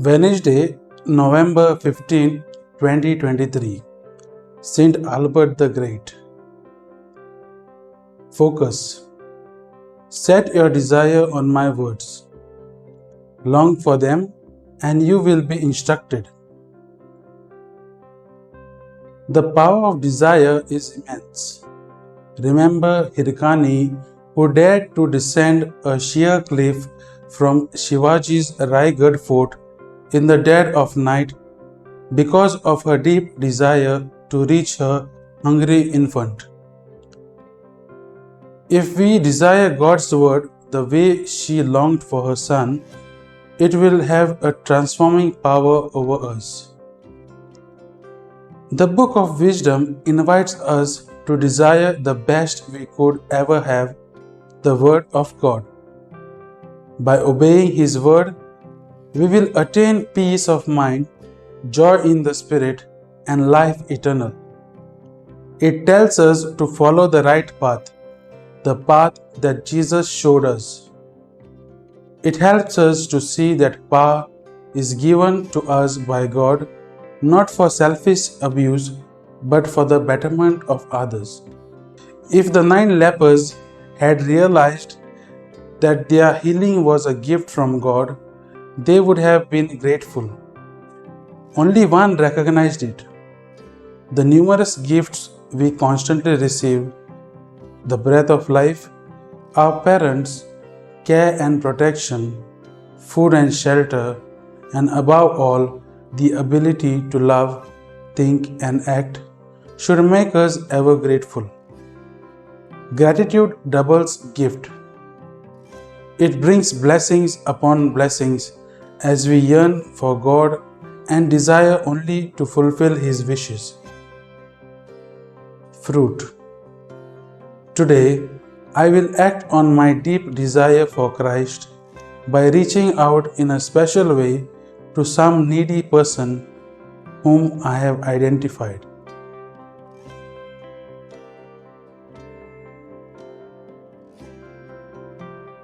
Wednesday, November 15, 2023. Saint Albert the Great. Focus. Set your desire on my words. Long for them, and you will be instructed. The power of desire is immense. Remember Hirkani, who dared to descend a sheer cliff from Shivaji's Raigad fort in the dead of night because of her deep desire to reach her hungry infant. If we desire God's word the way she longed for her son, it will have a transforming power over us. The Book of Wisdom invites us to desire the best we could ever have, the Word of God. By obeying His Word, we will attain peace of mind, joy in the Spirit, and life eternal. It tells us to follow the right path, the path that Jesus showed us. It helps us to see that power is given to us by God, not for selfish abuse, but for the betterment of others. If the 9 lepers had realized that their healing was a gift from God, they would have been grateful. Only one recognized it. The numerous gifts we constantly receive, the breath of life, our parents, care and protection, food and shelter, and above all, the ability to love, think, and act, should make us ever grateful. Gratitude doubles gift. It brings blessings upon blessings as we yearn for God and desire only to fulfill His wishes. Fruit. Today, I will act on my deep desire for Christ by reaching out in a special way to some needy person whom I have identified.